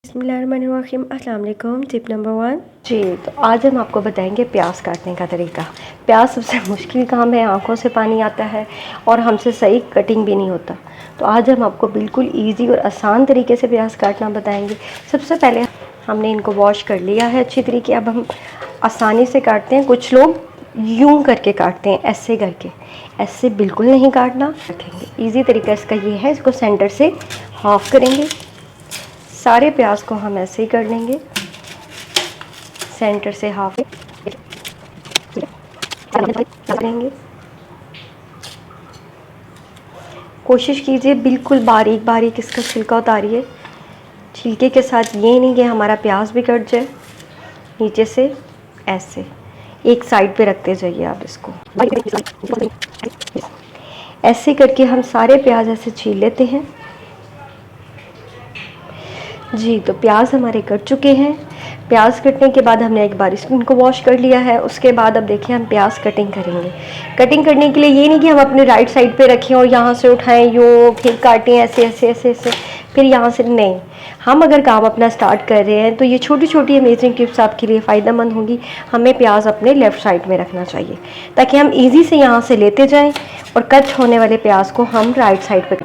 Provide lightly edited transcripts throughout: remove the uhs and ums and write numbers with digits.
बिस्मिल्लाहिर्रहमानिर्रहीम। अस्सलाम वालेकुम। टिप नंबर 1 जी। तो आज हम आपको बताएंगे प्याज काटने का तरीका। प्याज सबसे मुश्किल काम है, आंखों से पानी आता है और हमसे सही कटिंग भी नहीं होता। तो आज हम आपको बिल्कुल इजी और आसान तरीके से प्याज काटना बताएंगे। सबसे पहले हमने इनको वॉश कर लिया है अच्छी तरीके। अब हम आसानी से काटते हैं। कुछ लोग यूं करके काटते हैं, ऐसे करके। ऐसे बिल्कुल नहीं काटना, रखेंगे। ईजी तरीका इसका ये है, इसको सेंटर से हाफ करेंगे। सारे प्याज को हम ऐसे ही कर लेंगे, सेंटर से हाफ करेंगे। कोशिश कीजिए बिल्कुल बारीक बारीक इसका छिलका उतारिए। छिलके के साथ ये नहीं कि हमारा प्याज भी कट जाए। नीचे से ऐसे एक साइड पे रखते जाइए आप इसको। ऐसे करके हम सारे प्याज ऐसे छील लेते हैं जी। तो प्याज हमारे कट चुके हैं। प्याज कटने के बाद हमने एक बार इनको वॉश कर लिया है। उसके बाद अब देखिए हम प्याज कटिंग करेंगे। कटिंग करने के लिए ये नहीं कि हम अपने राइट साइड पे रखें और यहाँ से उठाएं यो, फिर काटें ऐसे ऐसे ऐसे ऐसे, फिर यहाँ से नहीं। हम अगर काम अपना स्टार्ट कर रहे हैं तो ये छोटी छोटी अमेजिंग टिप्स आपके लिए फ़ायदेमंद होंगी। हमें प्याज अपने लेफ़्ट साइड में रखना चाहिए ताकि हम ईज़ी से यहाँ से लेते जाएँ और कट होने वाले प्याज को हम राइट साइड पर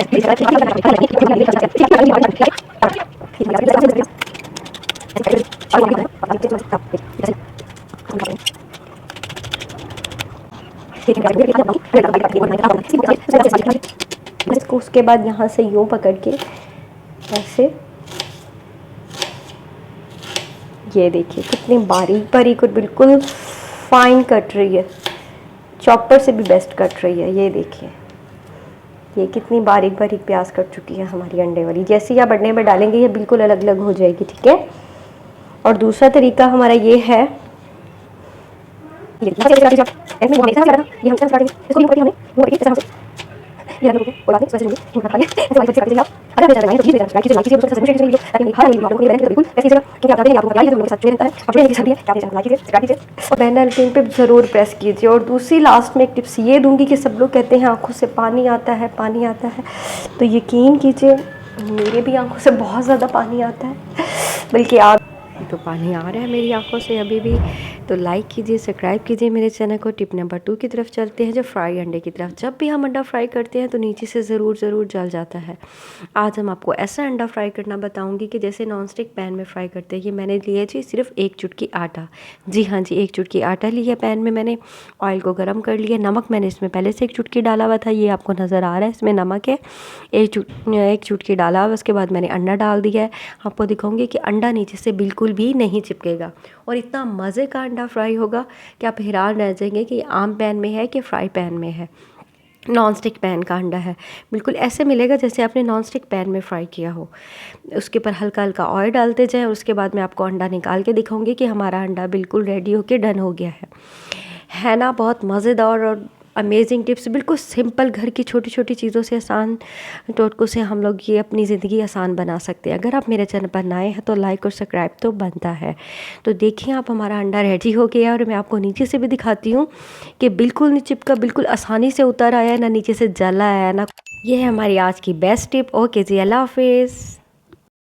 इसको उसके बाद यहाँ से यूँ पकड़ के ऐसे, ये देखिए कितनी बारीक बारीक और बिल्कुल फाइन कट रही है। चॉपर से भी बेस्ट कट रही है। ये देखिए ये कितनी बारीक बारीक प्याज कट चुकी है हमारी अंडे वाली। जैसे ही आप अंडे में डालेंगे ये बिल्कुल अलग अलग हो जाएगी, ठीक है। और दूसरा तरीका हमारा ये है, बेल आइकन पे ज़रूर प्रेस कीजिए। और दूसरी लास्ट में एक टिप्स ये दूंगी कि सब लोग कहते हैं आंखों से पानी आता है, पानी आता है। तो यकीन कीजिए मेरे भी आंखों से बहुत ज़्यादा पानी आता है, बल्कि आप तो पानी आ रहा है मेरी आंखों से अभी भी। तो लाइक कीजिए, सब्सक्राइब कीजिए मेरे चैनल को। टिप नंबर 2 की तरफ चलते हैं, जो फ्राई अंडे की तरफ। जब भी हम अंडा फ्राई करते हैं तो नीचे से ज़रूर जल जाता है। आज हम आपको ऐसा अंडा फ्राई करना बताऊंगी कि जैसे नॉन स्टिक पैन में फ्राई करते हैं। ये मैंने लिया जी सिर्फ 1 चुटकी आटा। जी हाँ जी, 1 चुटकी आटा लिया पैन में मैंने। ऑयल को गर्म कर लिया। नमक मैंने इसमें पहले से 1 चुटकी डाला हुआ था, ये आपको नज़र आ रहा है इसमें नमक है। 1 चुटकी डाला हुआ। उसके बाद मैंने अंडा डाल दिया है। आपको दिखाऊंगी कि अंडा नीचे से बिल्कुल भी नहीं चिपकेगा और इतना मज़े का अंडा फ्राई होगा कि आप हैरान रह जाएंगे कि आम पैन में है कि फ्राई पैन में है। नॉन स्टिक पैन का अंडा है, बिल्कुल ऐसे मिलेगा जैसे आपने नॉन स्टिक पैन में फ्राई किया हो। उसके ऊपर हल्का हल्का ऑयल डालते जाएं और उसके बाद मैं आपको अंडा निकाल के दिखाऊंगी कि हमारा अंडा बिल्कुल रेडी होके डन हो गया है ना। बहुत मज़ेदार और अमेजिंग टिप्स, बिल्कुल सिंपल, घर की छोटी छोटी चीज़ों से, आसान टोटकों से हम लोग ये अपनी ज़िंदगी आसान बना सकते हैं। अगर आप मेरे चैनल पर नए हैं तो लाइक और सब्सक्राइब तो बनता है। तो देखिए आप, हमारा अंडा रेडी हो गया और मैं आपको नीचे से भी दिखाती हूँ कि बिल्कुल नहीं चिपका, बिल्कुल आसानी से उतर आया, ना नीचे से जला आया ना। ये है हमारी आज की बेस्ट टिप। ओके जी, अल्लाह हाफिज़।